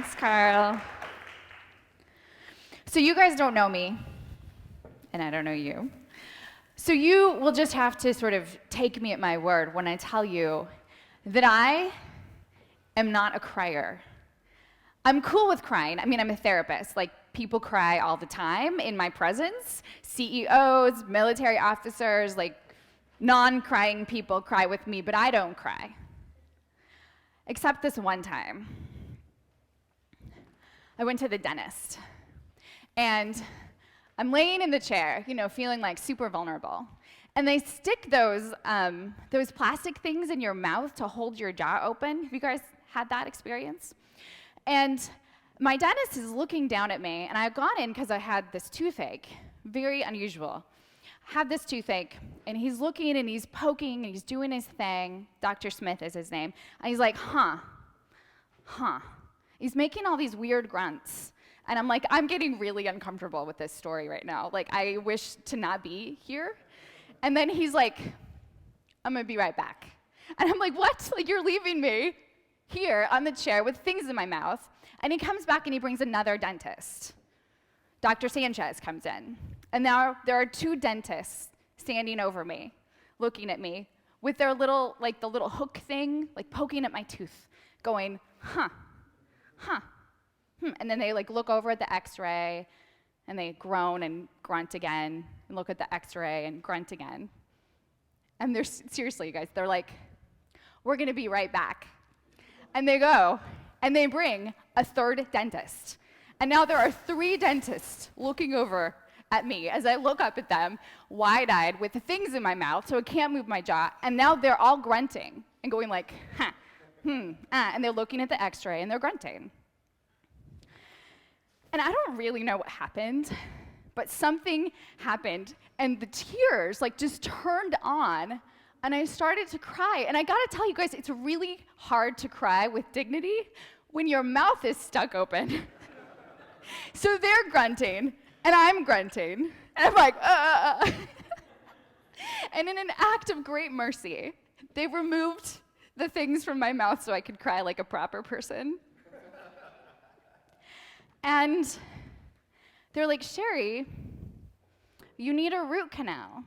Thanks, Carl. So you guys don't know me, and I don't know you. So you will just have to sort of take me at my word when I tell you that I am not a crier. I'm cool with crying. I mean, I'm a therapist. Like, people cry all the time in my presence. CEOs, military officers, like, non-crying people cry with me, but I don't cry. Except this one time. I went to the dentist, and I'm laying in the chair, feeling like super vulnerable. And they stick those plastic things in your mouth to hold your jaw open. Have you guys had that experience? And my dentist is looking down at me, and I've gone in because I had this toothache, very unusual. I had this toothache, and he's looking and he's poking and he's doing his thing. Dr. Smith is his name. And he's like, huh. He's making all these weird grunts. And I'm like, I'm getting really uncomfortable with this story right now. Like, I wish to not be here. And then he's like, I'm gonna be right back. And I'm like, what? Like, you're leaving me here on the chair with things in my mouth. And he comes back and he brings another dentist. Dr. Sanchez comes in. And now there are two dentists standing over me, looking at me with their little, like the little hook thing, like poking at my tooth, going, huh. And then they like look over at the x-ray and they groan and grunt again and look at the x-ray and grunt again. And they're, seriously, you guys, they're like, we're gonna be right back. And they go and they bring a third dentist. And now there are three dentists looking over at me as I look up at them, wide-eyed, with the things in my mouth, so I can't move my jaw. And now they're all grunting and going like, and they're looking at the x-ray and they're grunting. And I don't really know what happened, but something happened, and the tears like just turned on, and I started to cry. And I gotta tell you guys, it's really hard to cry with dignity when your mouth is stuck open. So they're grunting, and I'm grunting, and I'm like, And in an act of great mercy, they removed the things from my mouth so I could cry like a proper person. And they're like, Sherry, you need a root canal.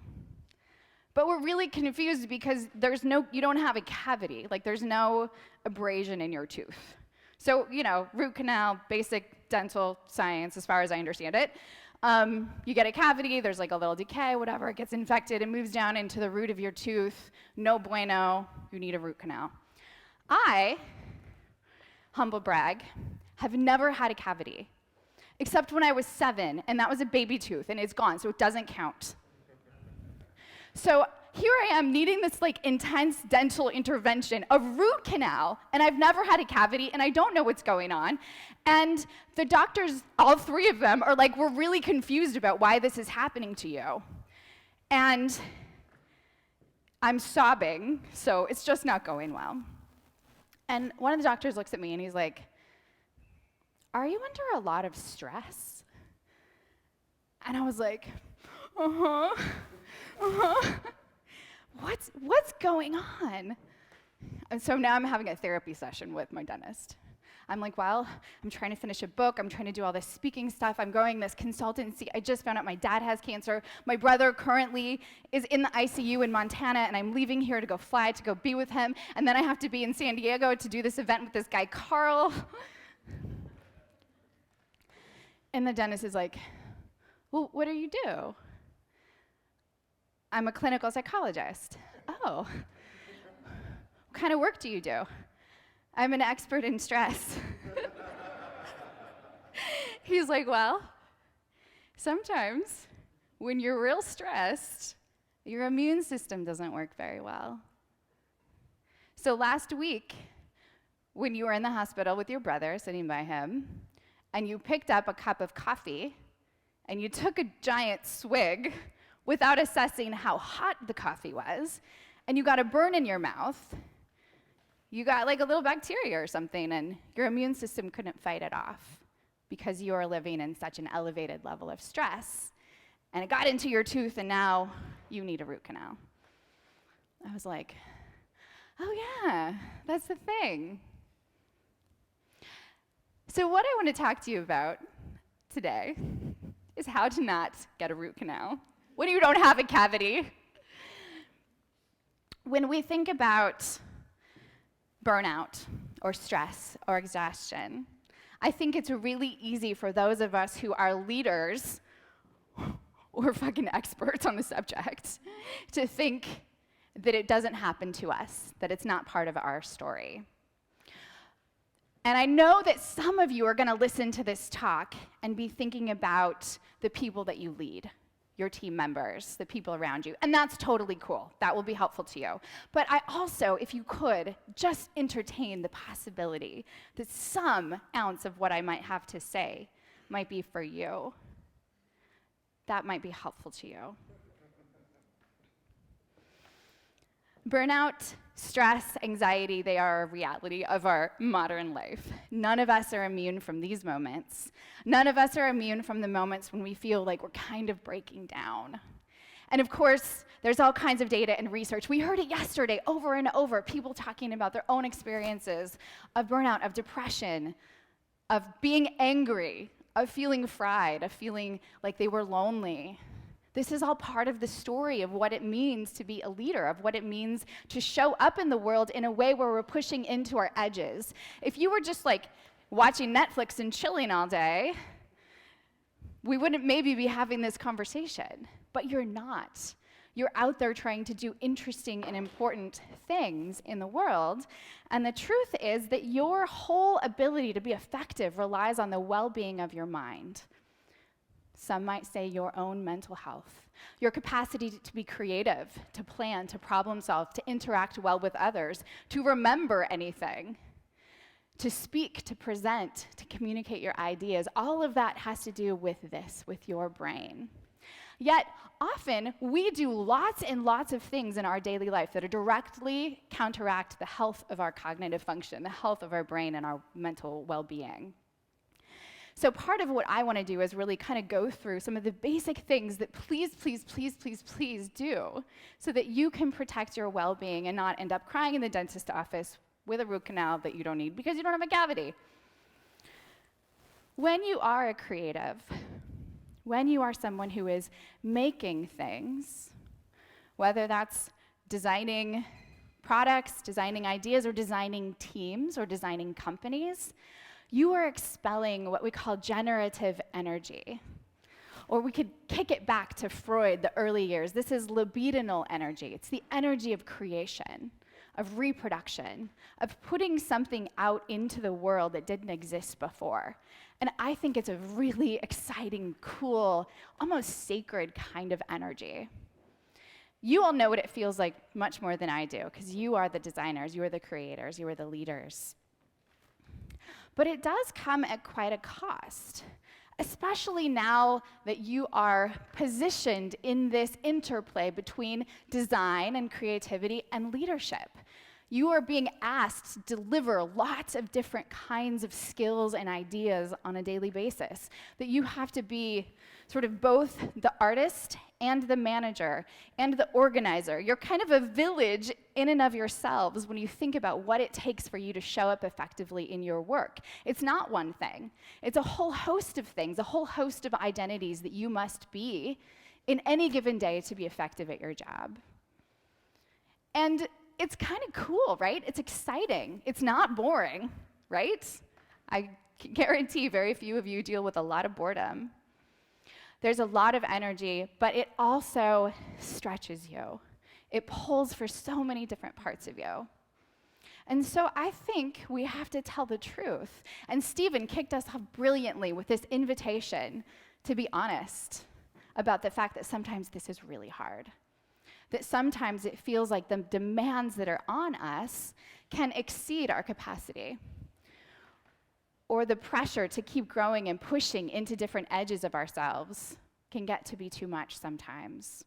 But we're really confused because you don't have a cavity, like there's no abrasion in your tooth. So, root canal, basic dental science as far as I understand it. You get a cavity, there's like a little decay, whatever, it gets infected, it moves down into the root of your tooth, no bueno, you need a root canal. I, humble brag, have never had a cavity, except when I was 7, and that was a baby tooth, and it's gone, so it doesn't count. So here I am needing this like intense dental intervention, a root canal, and I've never had a cavity, and I don't know what's going on. And the doctors, all three of them, are like, we're really confused about why this is happening to you. And I'm sobbing, so it's just not going well. And one of the doctors looks at me and he's like, are you under a lot of stress? And I was like, What's going on? And so now I'm having a therapy session with my dentist. I'm like, well, I'm trying to finish a book. I'm trying to do all this speaking stuff. I'm growing this consultancy. I just found out my dad has cancer. My brother currently is in the ICU in Montana, and I'm leaving here to go fly to go be with him. And then I have to be in San Diego to do this event with this guy, Carl. And the dentist is like, well, what do you do? I'm a clinical psychologist. Oh. What kind of work do you do? I'm an expert in stress. He's like, well, sometimes when you're real stressed, your immune system doesn't work very well. So last week, when you were in the hospital with your brother sitting by him, and you picked up a cup of coffee, and you took a giant swig without assessing how hot the coffee was, and you got a burn in your mouth, you got like a little bacteria or something, and your immune system couldn't fight it off because you are living in such an elevated level of stress, and it got into your tooth, and now you need a root canal. I was like, oh yeah, that's the thing. So what I want to talk to you about today is how to not get a root canal when you don't have a cavity. When we think about burnout or stress or exhaustion, I think it's really easy for those of us who are leaders or fucking experts on the subject to think that it doesn't happen to us, that it's not part of our story. And I know that some of you are going to listen to this talk and be thinking about the people that you lead, your team members, the people around you, and that's totally cool. That will be helpful to you. But I also, if you could, just entertain the possibility that some ounce of what I might have to say might be for you. That might be helpful to you. Burnout, stress, anxiety, they are a reality of our modern life. None of us are immune from these moments. None of us are immune from the moments when we feel like we're kind of breaking down. And of course, there's all kinds of data and research. We heard it yesterday over and over, people talking about their own experiences of burnout, of depression, of being angry, of feeling fried, of feeling like they were lonely. This is all part of the story of what it means to be a leader, of what it means to show up in the world in a way where we're pushing into our edges. If you were just like watching Netflix and chilling all day, we wouldn't maybe be having this conversation. But you're not. You're out there trying to do interesting and important things in the world. And the truth is that your whole ability to be effective relies on the well-being of your mind. Some might say your own mental health, your capacity to be creative, to plan, to problem solve, to interact well with others, to remember anything, to speak, to present, to communicate your ideas. All of that has to do with this, with your brain. Yet, often, we do lots and lots of things in our daily life that directly counteract the health of our cognitive function, the health of our brain and our mental well-being. So part of what I want to do is really kind of go through some of the basic things that please do so that you can protect your well-being and not end up crying in the dentist office with a root canal that you don't need because you don't have a cavity. When you are a creative, when you are someone who is making things, whether that's designing products, designing ideas, or designing teams, or designing companies, you are expelling what we call generative energy. Or we could kick it back to Freud, the early years. This is libidinal energy. It's the energy of creation, of reproduction, of putting something out into the world that didn't exist before. And I think it's a really exciting, cool, almost sacred kind of energy. You all know what it feels like much more than I do, because you are the designers, you are the creators, you are the leaders. But it does come at quite a cost, especially now that you are positioned in this interplay between design and creativity and leadership. You are being asked to deliver lots of different kinds of skills and ideas on a daily basis, that you have to be sort of both the artist and the manager and the organizer. You're kind of a village in and of yourselves when you think about what it takes for you to show up effectively in your work. It's not one thing. It's a whole host of things, a whole host of identities that you must be in any given day to be effective at your job. And it's kind of cool, right? It's exciting. It's not boring, right? I can guarantee very few of you deal with a lot of boredom. There's a lot of energy, but it also stretches you. It pulls for so many different parts of you. And so I think we have to tell the truth. And Stephen kicked us off brilliantly with this invitation to be honest about the fact that sometimes this is really hard. That sometimes it feels like the demands that are on us can exceed our capacity. Or the pressure to keep growing and pushing into different edges of ourselves can get to be too much sometimes.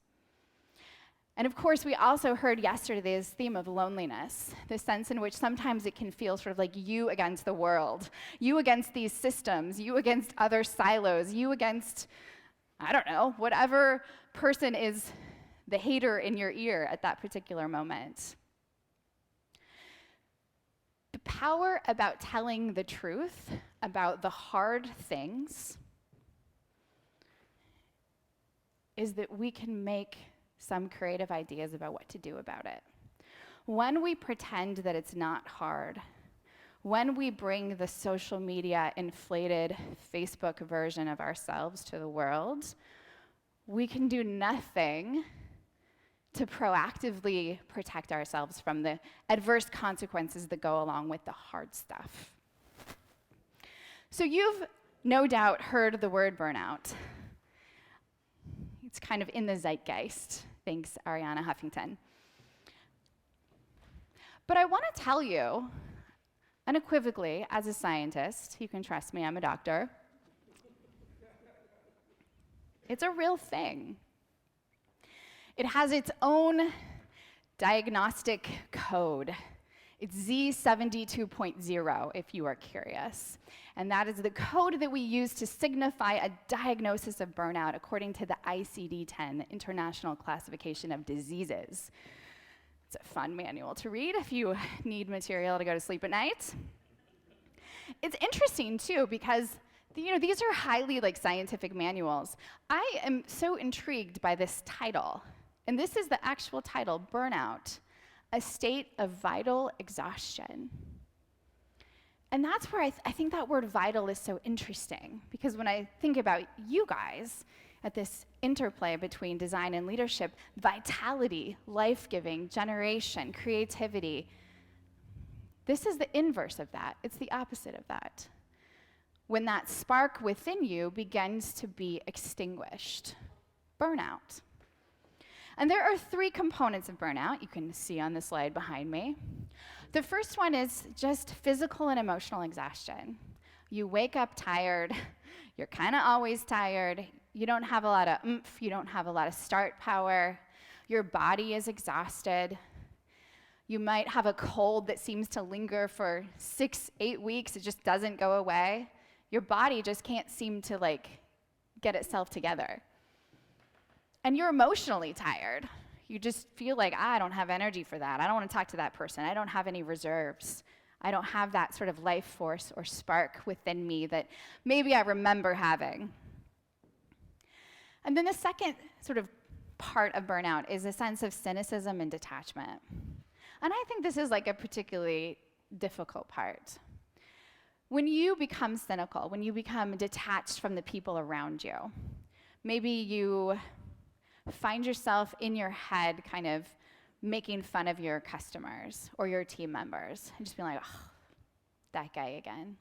And of course, we also heard yesterday's theme of loneliness, the sense in which sometimes it can feel sort of like you against the world, you against these systems, you against other silos, you against, I don't know, whatever person is the hater in your ear at that particular moment. The power about telling the truth about the hard things is that we can make some creative ideas about what to do about it. When we pretend that it's not hard, when we bring the social media inflated Facebook version of ourselves to the world, we can do nothing to proactively protect ourselves from the adverse consequences that go along with the hard stuff. So you've no doubt heard the word burnout. It's kind of in the zeitgeist. Thanks, Ariana Huffington. But I want to tell you, unequivocally, as a scientist, you can trust me, I'm a doctor, it's a real thing. It has its own diagnostic code. It's Z72.0, if you are curious. And that is the code that we use to signify a diagnosis of burnout according to the ICD-10, the International Classification of Diseases. It's a fun manual to read if you need material to go to sleep at night. It's interesting, too, because these are highly scientific manuals. I am so intrigued by this title. And this is the actual title, Burnout, a state of vital exhaustion. And that's where I think that word vital is so interesting, because when I think about you guys at this interplay between design and leadership, vitality, life-giving, generation, creativity, this is the inverse of that. It's the opposite of that. When that spark within you begins to be extinguished, burnout. And there are 3 components of burnout you can see on the slide behind me. The first one is just physical and emotional exhaustion. You wake up tired, you're kind of always tired, you don't have a lot of oomph, you don't have a lot of start power, your body is exhausted. You might have a cold that seems to linger for 6-8 weeks, it just doesn't go away. Your body just can't seem to get itself together. And you're emotionally tired. You just feel like, I don't have energy for that. I don't want to talk to that person. I don't have any reserves. I don't have that sort of life force or spark within me that maybe I remember having. And then the second sort of part of burnout is a sense of cynicism and detachment. And I think this is a particularly difficult part. When you become cynical, when you become detached from the people around you, maybe you find yourself in your head kind of making fun of your customers or your team members and just being like, oh, that guy again.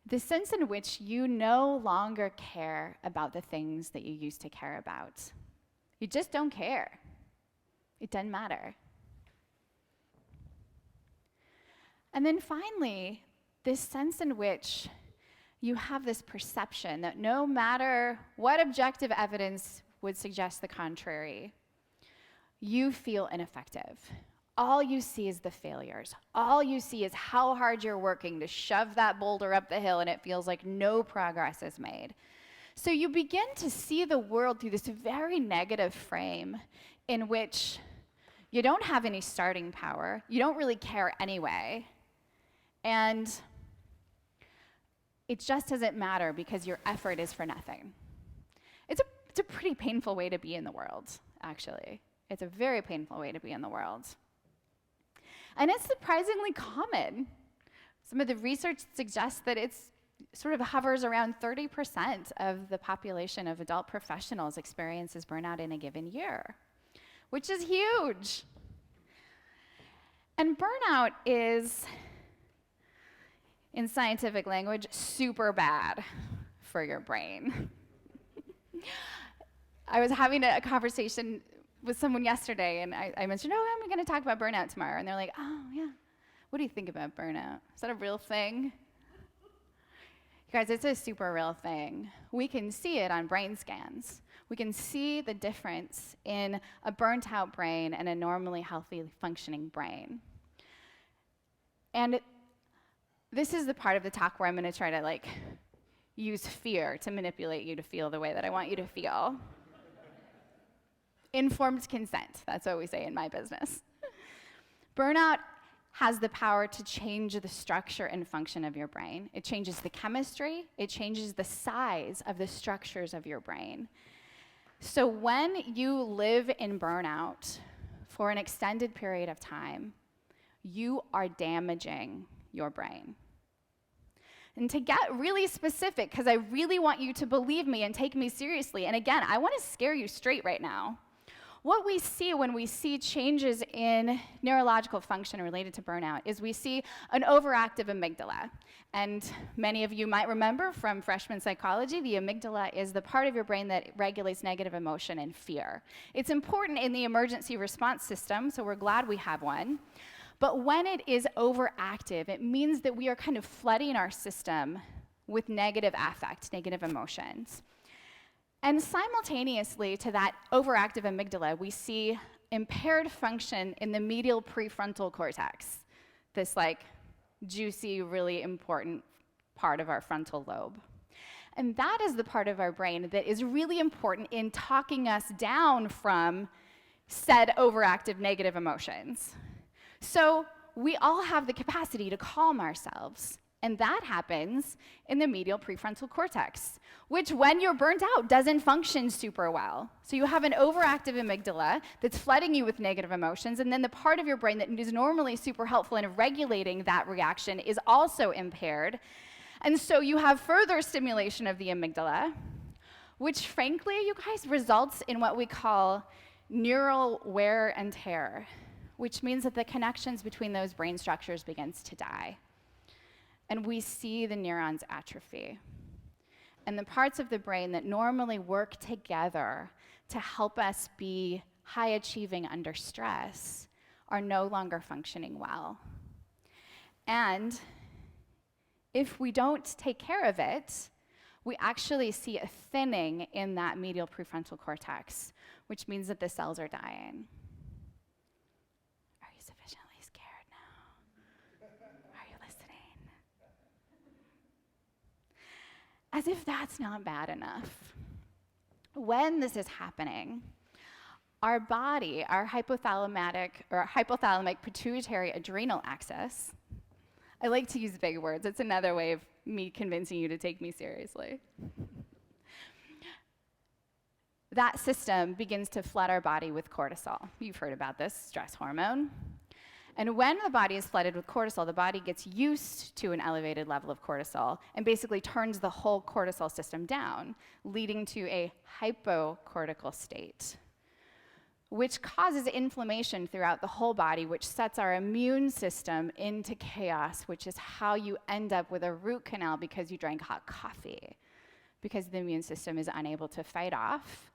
The sense in which you no longer care about the things that you used to care about. You just don't care. It doesn't matter. And then finally, this sense in which you have this perception that no matter what objective evidence would suggest the contrary, you feel ineffective. All you see is the failures. All you see is how hard you're working to shove that boulder up the hill, and it feels like no progress is made. So you begin to see the world through this very negative frame in which you don't have any starting power, you don't really care anyway, and it just doesn't matter because your effort is for nothing. It's a pretty painful way to be in the world, actually. It's a very painful way to be in the world. And it's surprisingly common. Some of the research suggests that it's sort of hovers around 30% of the population of adult professionals experiences burnout in a given year, which is huge. And burnout is, in scientific language, super bad for your brain. I was having a conversation with someone yesterday, and I mentioned, I'm going to talk about burnout tomorrow. And they're like, oh, yeah. What do you think about burnout? Is that a real thing? You guys, it's a super real thing. We can see it on brain scans. We can see the difference in a burnt-out brain and a normally healthy functioning brain. And this is the part of the talk where I'm going to try to use fear to manipulate you to feel the way that I want you to feel. Informed consent, that's what we say in my business. Burnout has the power to change the structure and function of your brain. It changes the chemistry, it changes the size of the structures of your brain. So when you live in burnout for an extended period of time, you are damaging your brain. And to get really specific, because I really want you to believe me and take me seriously, and again, I want to scare you straight right now. What we see when we see changes in neurological function related to burnout is we see an overactive amygdala. And many of you might remember from freshman psychology, the amygdala is the part of your brain that regulates negative emotion and fear. It's important in the emergency response system, so we're glad we have one. But when it is overactive, it means that we are kind of flooding our system with negative affect, negative emotions. And simultaneously to that overactive amygdala, we see impaired function in the medial prefrontal cortex, this like juicy, really important part of our frontal lobe. And that is the part of our brain that is really important in talking us down from said overactive negative emotions. So we all have the capacity to calm ourselves. And that happens in the medial prefrontal cortex, which when you're burnt out doesn't function super well. So you have an overactive amygdala that's flooding you with negative emotions, and then the part of your brain that is normally super helpful in regulating that reaction is also impaired. And so you have further stimulation of the amygdala, which frankly, you guys, results in what we call neural wear and tear, which means that the connections between those brain structures begins to die. And we see the neurons atrophy. And the parts of the brain that normally work together to help us be high achieving under stress are no longer functioning well. And if we don't take care of it, we actually see a thinning in that medial prefrontal cortex, which means that the cells are dying. Are you sufficiently scared now? Are you listening? As if that's not bad enough. When this is happening, our body, our hypothalamic pituitary adrenal axis, I like to use big words. It's another way of me convincing you to take me seriously. That system begins to flood our body with cortisol. You've heard about this, stress hormone. And when the body is flooded with cortisol, the body gets used to an elevated level of cortisol and basically turns the whole cortisol system down, leading to a hypocortical state, which causes inflammation throughout the whole body, which sets our immune system into chaos, which is how you end up with a root canal because you drank hot coffee, because the immune system is unable to fight off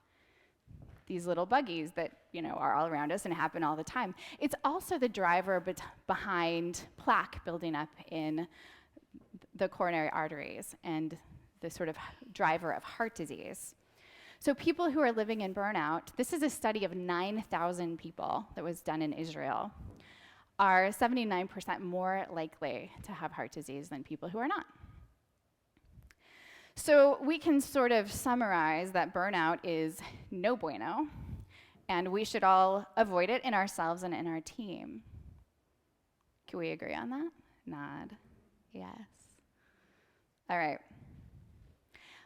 these little buggies that, are all around us and happen all the time. It's also the driver behind plaque building up in the coronary arteries and the sort of driver of heart disease. So people who are living in burnout, this is a study of 9,000 people that was done in Israel, are 79% more likely to have heart disease than people who are not. So we can sort of summarize that burnout is no bueno, and we should all avoid it in ourselves and in our team. Can we agree on that? Nod. Yes. All right.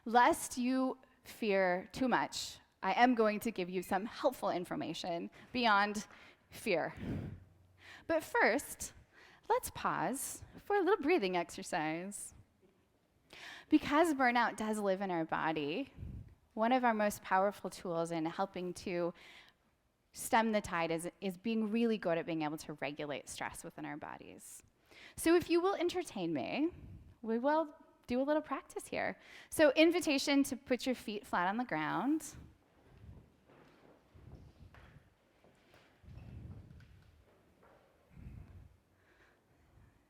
Lest you fear too much, I am going to give you some helpful information beyond fear. But first, let's pause for a little breathing exercise. Because burnout does live in our body, one of our most powerful tools in helping to stem the tide is being really good at being able to regulate stress within our bodies. So if you will entertain me, we will do a little practice here. So invitation to put your feet flat on the ground.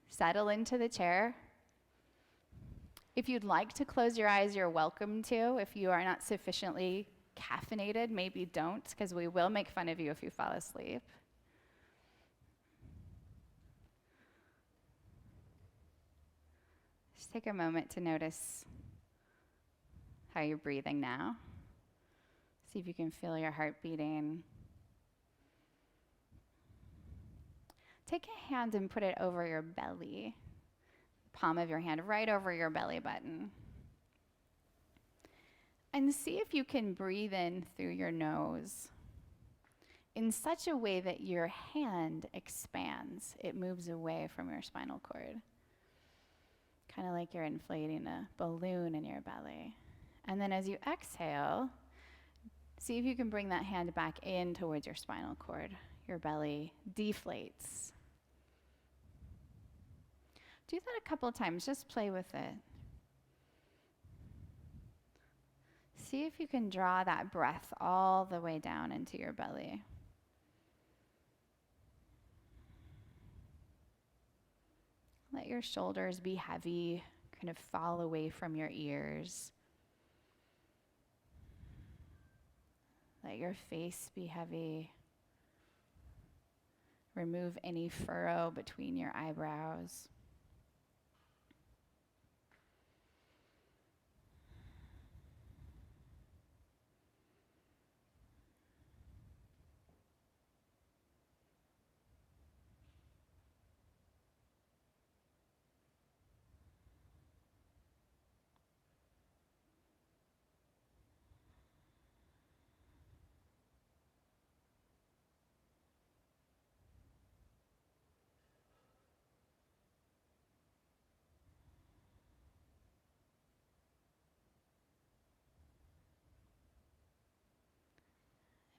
Settle into the chair. If you'd like to close your eyes, you're welcome to. If you are not sufficiently caffeinated, maybe don't, because we will make fun of you if you fall asleep. Just take a moment to notice how you're breathing now. See if you can feel your heart beating. take a hand and put it over your belly. Palm of your hand right over your belly button. And see if you can breathe in through your nose in such a way that your hand expands. It moves away from your spinal cord. Kind of like you're inflating a balloon in your belly. And then as you exhale, see if you can bring that hand back in towards your spinal cord. Your belly deflates. Do that a couple of times. Just play with it. See if you can draw that breath all the way down into your belly. Let your shoulders be heavy, kind of fall away from your ears. Let your face be heavy. Remove any furrow between your eyebrows.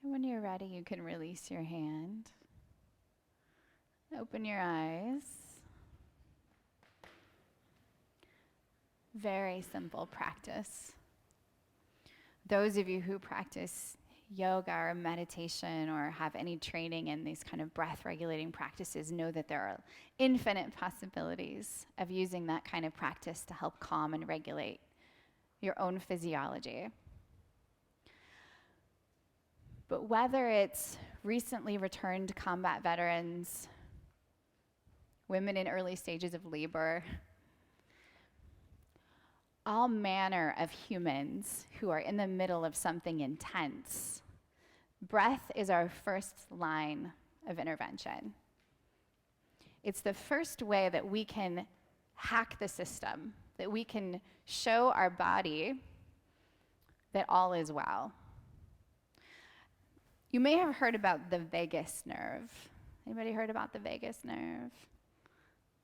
And when you're ready, you can release your hand. Open your eyes. Very simple practice. Those of you who practice yoga or meditation or have any training in these kind of breath regulating practices know that there are infinite possibilities of using that kind of practice to help calm and regulate your own physiology. But whether it's recently returned combat veterans, women in early stages of labor, all manner of humans who are in the middle of something intense, breath is our first line of intervention. It's the first way that we can hack the system, that we can show our body that all is well. You may have heard about the vagus nerve. Anybody heard about the vagus nerve?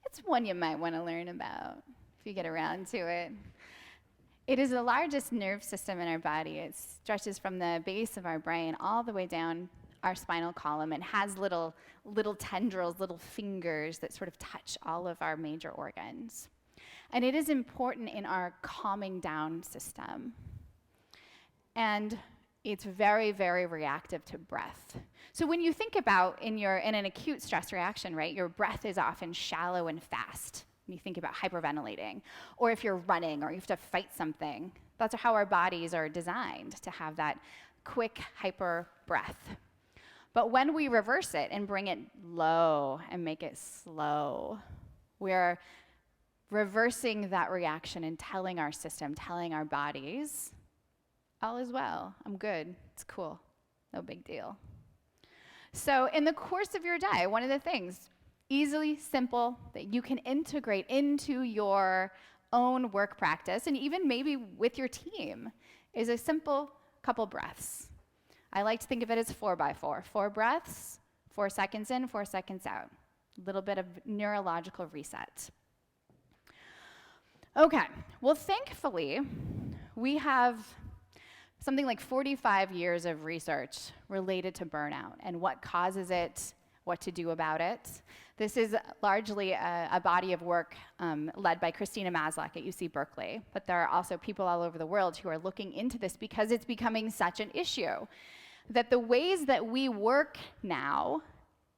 It's one you might want to learn about if you get around to it. It is the largest nerve system in our body. It stretches from the base of our brain all the way down our spinal column and has little tendrils, little fingers that sort of touch all of our major organs. And it is important in our calming down system. And it's very, very reactive to breath. So when you think about in an acute stress reaction, right, your breath is often shallow and fast. When you think about hyperventilating, or if you're running or you have to fight something, that's how our bodies are designed, to have that quick hyper breath. But when we reverse it and bring it low and make it slow, we're reversing that reaction and telling our system, telling our bodies, all is well, I'm good, it's cool, no big deal. So in the course of your day, one of the things, easily simple, that you can integrate into your own work practice, and even maybe with your team, is a simple couple breaths. I like to think of it as 4x4. 4 breaths, 4 seconds in, 4 seconds out. A little bit of neurological reset. Okay, well, thankfully, we have something like 45 years of research related to burnout and what causes it, what to do about it. This is largely a body of work led by Christina Maslach at UC Berkeley, but there are also people all over the world who are looking into this because it's becoming such an issue, that the ways that we work now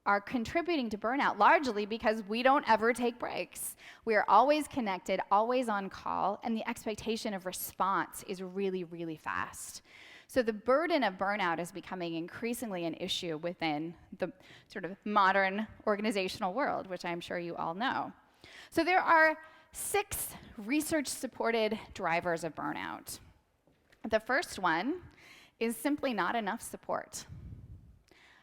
are contributing to burnout largely because we don't ever take breaks. We are always connected, always on call, and the expectation of response is really, really fast. So the burden of burnout is becoming increasingly an issue within the sort of modern organizational world, which I'm sure you all know. So there are 6 research-supported drivers of burnout. The first one is simply not enough support.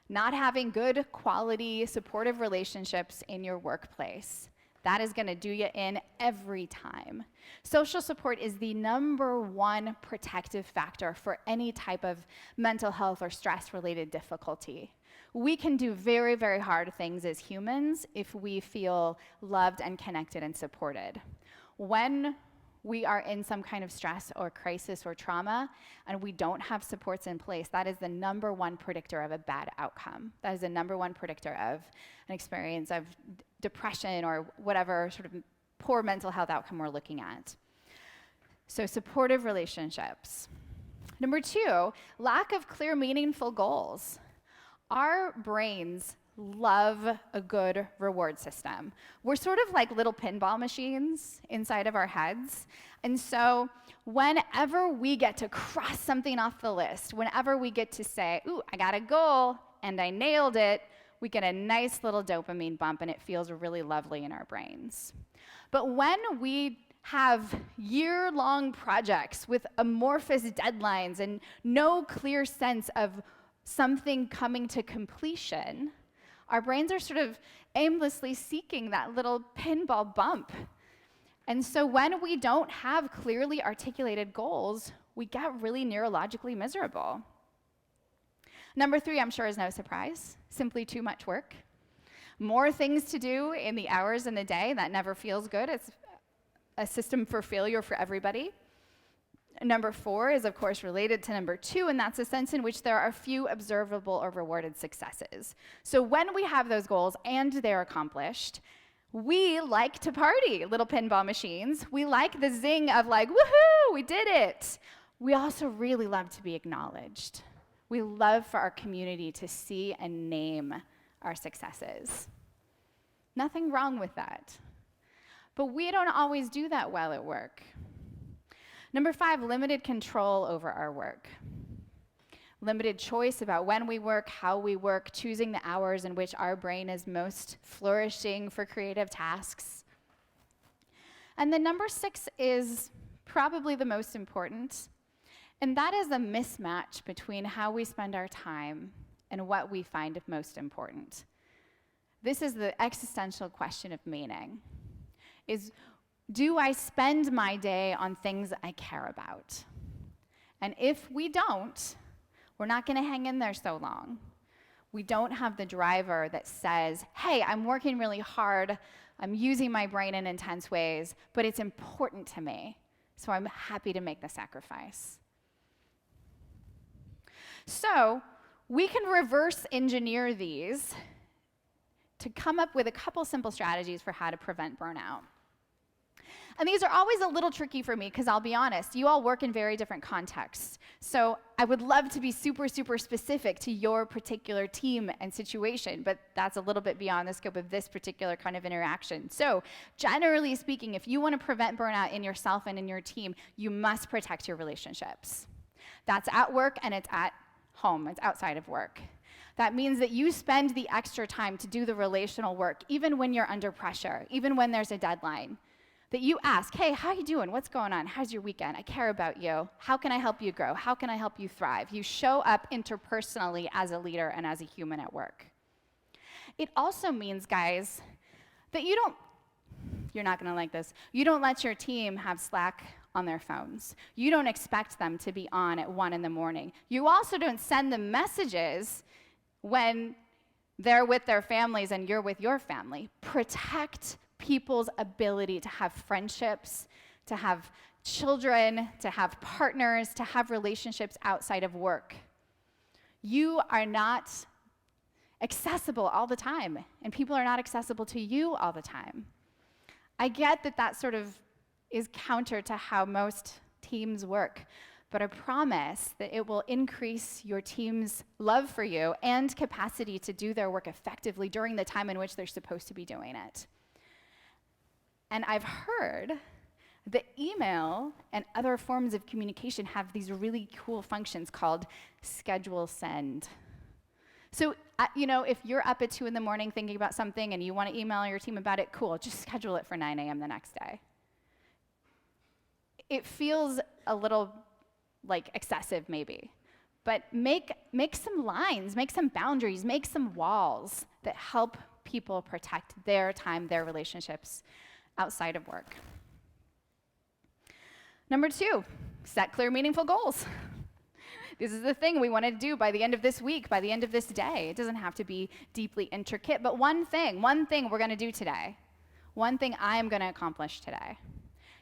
Not having good quality supportive relationships in your workplace. That is gonna do you in every time. Social support is the #1 protective factor for any type of mental health or stress-related difficulty. We can do very, very hard things as humans if we feel loved and connected and supported. When we are in some kind of stress or crisis or trauma and we don't have supports in place, that is the #1 predictor of a bad outcome. That is the #1 predictor of an experience of depression or whatever sort of poor mental health outcome we're looking at. So supportive relationships. #2, lack of clear, meaningful goals. Our brains love a good reward system. We're sort of like little pinball machines inside of our heads. And so whenever we get to cross something off the list, whenever we get to say, ooh, I got a goal and I nailed it, we get a nice little dopamine bump and it feels really lovely in our brains. But when we have year-long projects with amorphous deadlines and no clear sense of something coming to completion, our brains are sort of aimlessly seeking that little pinball bump. And so when we don't have clearly articulated goals, we get really neurologically miserable. #3, I'm sure is no surprise, simply too much work. More things to do in the hours in the day, that never feels good. It's a system for failure for everybody. #4 is, of course, related to #2, and that's a sense in which there are few observable or rewarded successes. So when we have those goals and they're accomplished, we like to party, little pinball machines. We like the zing of like, woohoo, we did it. We also really love to be acknowledged. We love for our community to see and name our successes. Nothing wrong with that. But we don't always do that well at work. #5, limited control over our work. Limited choice about when we work, how we work, choosing the hours in which our brain is most flourishing for creative tasks. And then #6 is probably the most important, and that is a mismatch between how we spend our time and what we find most important. This is the existential question of meaning, is do I spend my day on things I care about? And if we don't, we're not gonna hang in there so long. We don't have the driver that says, hey, I'm working really hard, I'm using my brain in intense ways, but it's important to me, so I'm happy to make the sacrifice. So we can reverse engineer these to come up with a couple simple strategies for how to prevent burnout. And these are always a little tricky for me because I'll be honest, you all work in very different contexts. So I would love to be super, super specific to your particular team and situation, but that's a little bit beyond the scope of this particular kind of interaction. So generally speaking, if you want to prevent burnout in yourself and in your team, you must protect your relationships. That's at work and it's at home, it's outside of work. That means that you spend the extra time to do the relational work, even when you're under pressure, even when there's a deadline. That you ask, hey, how you doing? What's going on? How's your weekend? I care about you. How can I help you grow? How can I help you thrive? You show up interpersonally as a leader and as a human at work. It also means, guys, that you're not gonna like this, you don't let your team have Slack on their phones. You don't expect them to be on at 1 in the morning. You also don't send them messages when they're with their families and you're with your family. Protect people's ability to have friendships, to have children, to have partners, to have relationships outside of work. You are not accessible all the time, and people are not accessible to you all the time. I get that that sort of is counter to how most teams work, but I promise that it will increase your team's love for you and capacity to do their work effectively during the time in which they're supposed to be doing it. And I've heard that email and other forms of communication have these really cool functions called schedule send. So, if you're up at 2 in the morning thinking about something and you want to email your team about it, cool, just schedule it for 9 a.m. the next day. It feels a little like excessive maybe, but make some lines, make some boundaries, make some walls that help people protect their time, their relationships outside of work. Number 2, set clear, meaningful goals. This is the thing we want to do by the end of this week, by the end of this day. It doesn't have to be deeply intricate, but one thing we're going to do today. One thing I'm going to accomplish today.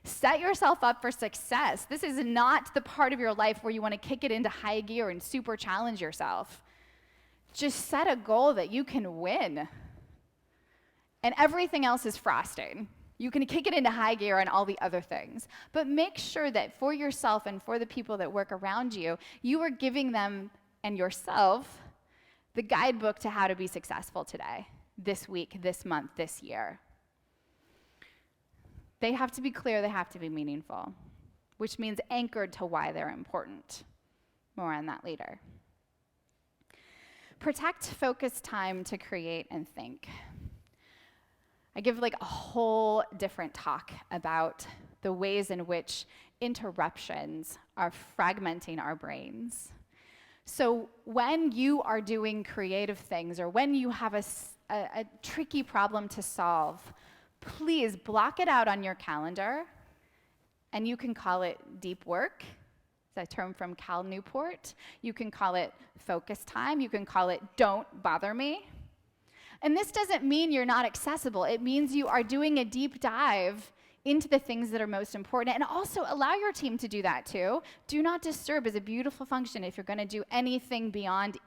Set yourself up for success. This is not the part of your life where you want to kick it into high gear and super challenge yourself. Just set a goal that you can win. And everything else is frosting. You can kick it into high gear on all the other things. But make sure that for yourself and for the people that work around you, you are giving them and yourself the guidebook to how to be successful today, this week, this month, this year. They have to be clear, they have to be meaningful, which means anchored to why they're important. More on that later. Protect focused time to create and think. I give like a whole different talk about the ways in which interruptions are fragmenting our brains. So when you are doing creative things or when you have a tricky problem to solve, please block it out on your calendar, and you can call it deep work. It's a term from Cal Newport. You can call it focus time. You can call it don't bother me. And this doesn't mean you're not accessible. It means you are doing a deep dive into the things that are most important, and also allow your team to do that too. Do not disturb is a beautiful function if you're going to do anything beyond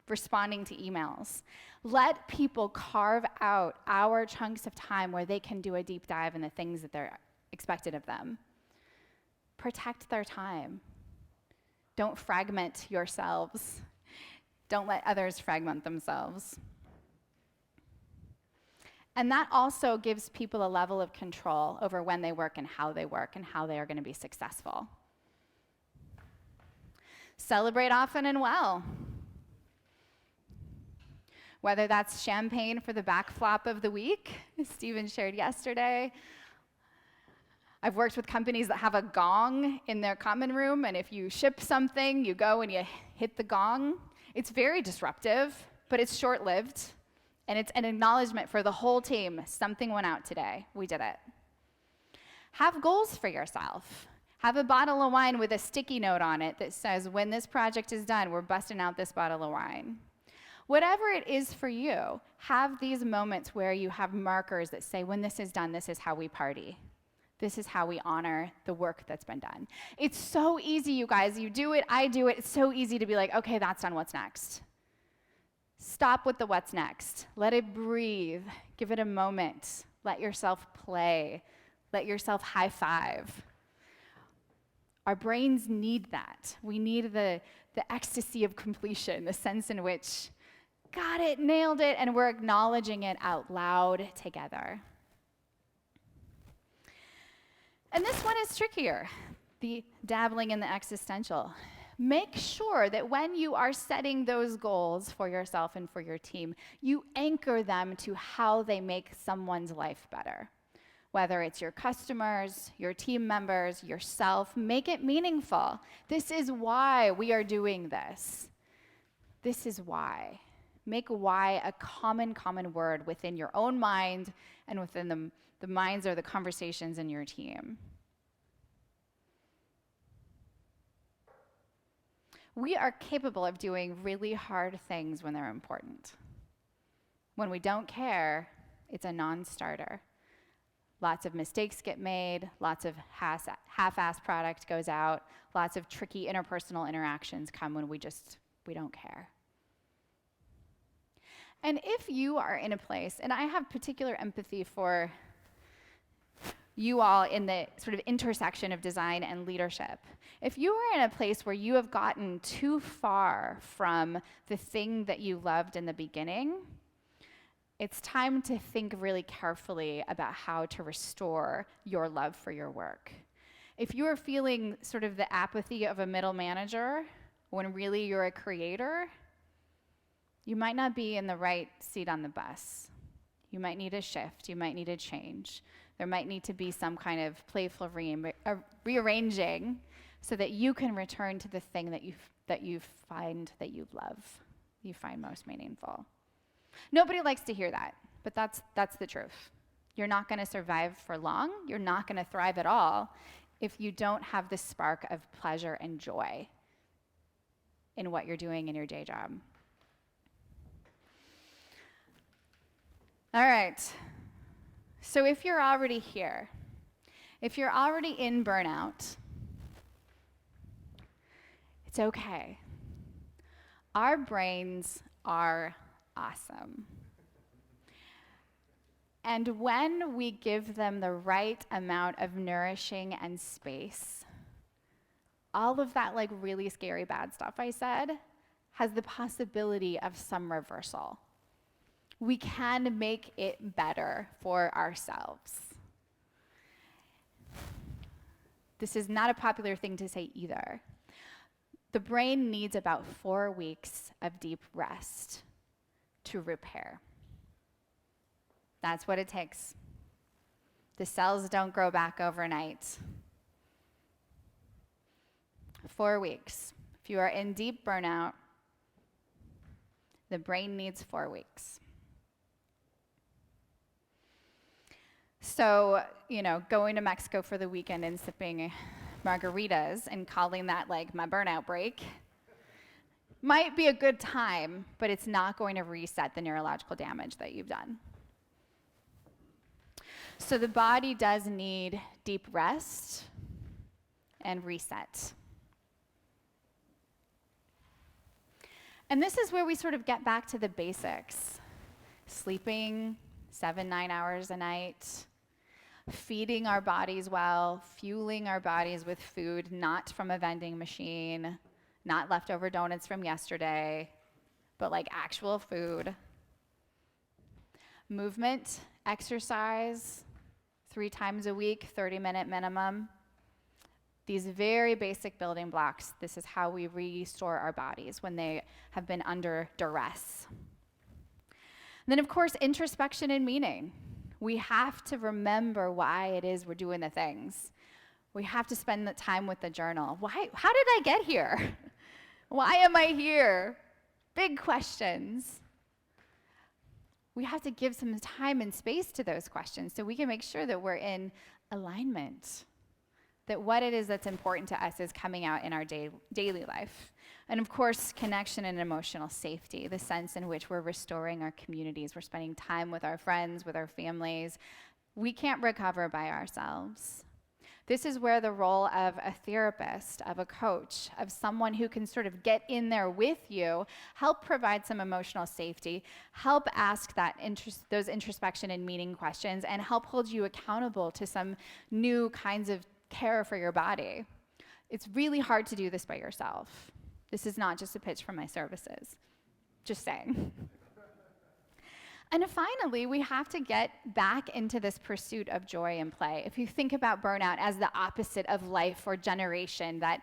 responding to emails. Let people carve out hour chunks of time where they can do a deep dive in the things that they're expected of them. Protect their time. Don't fragment yourselves. Don't let others fragment themselves. And that also gives people a level of control over when they work and how they are going to be successful. Celebrate often and well. Whether that's champagne for the back flop of the week, as Stephen shared yesterday. I've worked with companies that have a gong in their common room, and if you ship something, you go and you hit the gong. It's very disruptive, but it's short-lived. And it's an acknowledgement for the whole team. Something went out today. We did it. Have goals for yourself. Have a bottle of wine with a sticky note on it that says, when this project is done, we're busting out this bottle of wine. Whatever it is for you, have these moments where you have markers that say, when this is done, this is how we party. This is how we honor the work that's been done. It's so easy, you guys. You do it, I do it. It's so easy to be like, okay, that's done. What's next? Stop with the what's next. Let it breathe. Give it a moment. Let yourself play. Let yourself high five. Our brains need that. We need the ecstasy of completion, the sense in which, got it, nailed it, and we're acknowledging it out loud together. And this one is trickier, the dabbling in the existential. Make sure that when you are setting those goals for yourself and for your team, you anchor them to how they make someone's life better. Whether it's your customers, your team members, yourself, make it meaningful. This is why we are doing this. This is why. Make why a common word within your own mind and within the minds or the conversations in your team. We are capable of doing really hard things when they're important. When we don't care, it's a non-starter. Lots of mistakes get made, lots of half-assed product goes out, lots of tricky interpersonal interactions come when we don't care. And if you are in a place, and I have particular empathy for you all in the sort of intersection of design and leadership. If you are in a place where you have gotten too far from the thing that you loved in the beginning, it's time to think really carefully about how to restore your love for your work. If you are feeling sort of the apathy of a middle manager when really you're a creator, you might not be in the right seat on the bus. You might need a shift. You might need a change. There might need to be some kind of playful rearranging so that you can return to the thing that that you find that you love, you find most meaningful. Nobody likes to hear that, but that's the truth. You're not going to survive for long. You're not going to thrive at all if you don't have the spark of pleasure and joy in what you're doing in your day job. All right. So if you're already here, if you're already in burnout, it's okay. Our brains are awesome. And when we give them the right amount of nourishing and space, all of that like really scary bad stuff I said has the possibility of some reversal. We can make it better for ourselves. This is not a popular thing to say either. The brain needs about 4 weeks of deep rest to repair. That's what it takes. The cells don't grow back overnight. 4 weeks. If you are in deep burnout, the brain needs 4 weeks. So, going to Mexico for the weekend and sipping margaritas and calling that like my burnout break might be a good time, but it's not going to reset the neurological damage that you've done. So the body does need deep rest and reset. And this is where we sort of get back to the basics. Sleeping 7-9 hours a night, feeding our bodies well, fueling our bodies with food not from a vending machine, not leftover donuts from yesterday, but like actual food. Movement, exercise, 3 times a week, 30-minute minimum. These very basic building blocks, this is how we restore our bodies when they have been under duress. And then, of course, introspection and meaning. We have to remember why it is we're doing the things. We have to spend the time with the journal. How did I get here? Why am I here? Big questions. We have to give some time and space to those questions so we can make sure that we're in alignment, that what it is that's important to us is coming out in our daily life. And of course, connection and emotional safety, the sense in which we're restoring our communities, we're spending time with our friends, with our families. We can't recover by ourselves. This is where the role of a therapist, of a coach, of someone who can sort of get in there with you, help provide some emotional safety, help ask those introspection and meaning questions, and help hold you accountable to some new kinds of care for your body. It's really hard to do this by yourself. This is not just a pitch for my services. Just saying. And finally, we have to get back into this pursuit of joy and play. If you think about burnout as the opposite of life or generation, that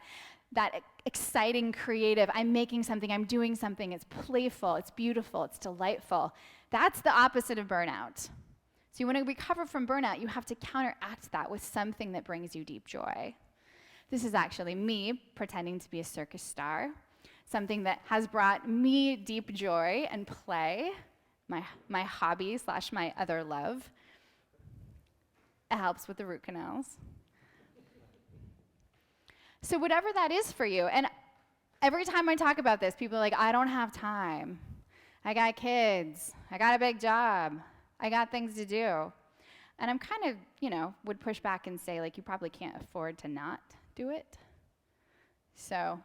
exciting, creative, I'm making something, I'm doing something, it's playful, it's beautiful, it's delightful. That's the opposite of burnout. So you want to recover from burnout, you have to counteract that with something that brings you deep joy. This is actually me pretending to be a circus star, something that has brought me deep joy and play, my hobby / my other love. It helps with the root canals. So whatever that is for you, and every time I talk about this, people are like, I don't have time. I got kids. I got a big job. I got things to do. And I'm kind of, would push back and say, like, you probably can't afford to not do it. So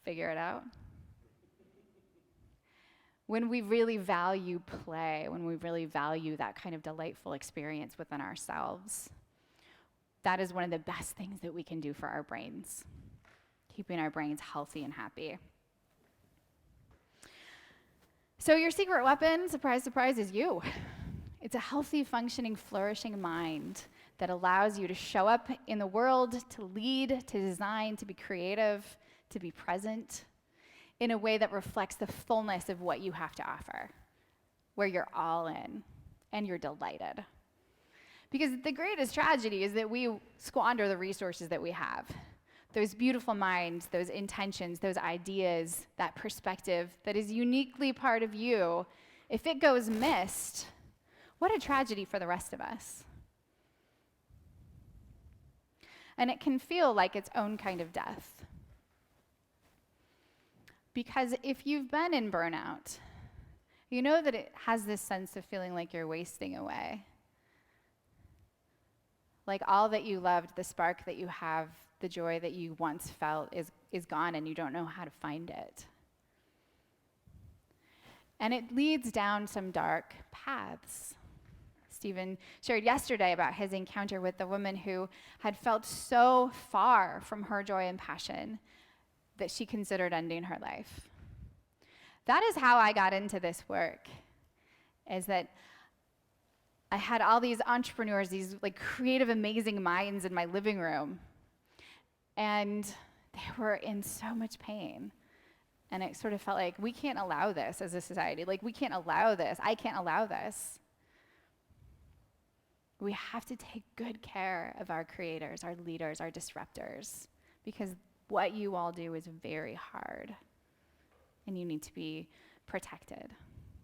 figure it out. When we really value play, when we really value that kind of delightful experience within ourselves, that is one of the best things that we can do for our brains, keeping our brains healthy and happy. So your secret weapon, surprise, surprise, is you. It's a healthy, functioning, flourishing mind that allows you to show up in the world, to lead, to design, to be creative, to be present, in a way that reflects the fullness of what you have to offer, where you're all in and you're delighted. Because the greatest tragedy is that we squander the resources that we have. those beautiful minds, those intentions, those ideas, that perspective that is uniquely part of you, if it goes missed, what a tragedy for the rest of us. And it can feel like its own kind of death. Because if you've been in burnout, you know that it has this sense of feeling like you're wasting away. Like all that you loved, the spark that you have, the joy that you once felt is gone and you don't know how to find it. And it leads down some dark paths. Stephen shared yesterday about his encounter with the woman who had felt so far from her joy and passion that she considered ending her life. That is how I got into this work, is that I had all these entrepreneurs, these like creative, amazing minds in my living room, and they were in so much pain. And it sort of felt like, we can't allow this as a society. Like, we can't allow this. I can't allow this. We have to take good care of our creators, our leaders, our disruptors, because what you all do is very hard, and you need to be protected.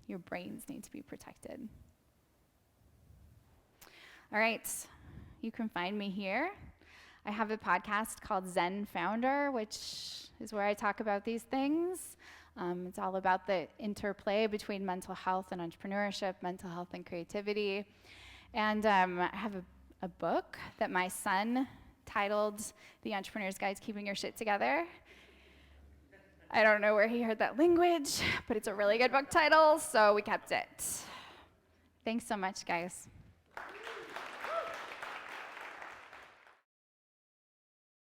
Your brains need to be protected. All right, you can find me here. I have a podcast called Zen Founder, which is where I talk about these things. It's all about the interplay between mental health and entrepreneurship, mental health and creativity. And I have a book that my son titled The Entrepreneur's Guide to Keeping Your Shit Together. I don't know where he heard that language, but it's a really good book title, so we kept it. Thanks so much, guys.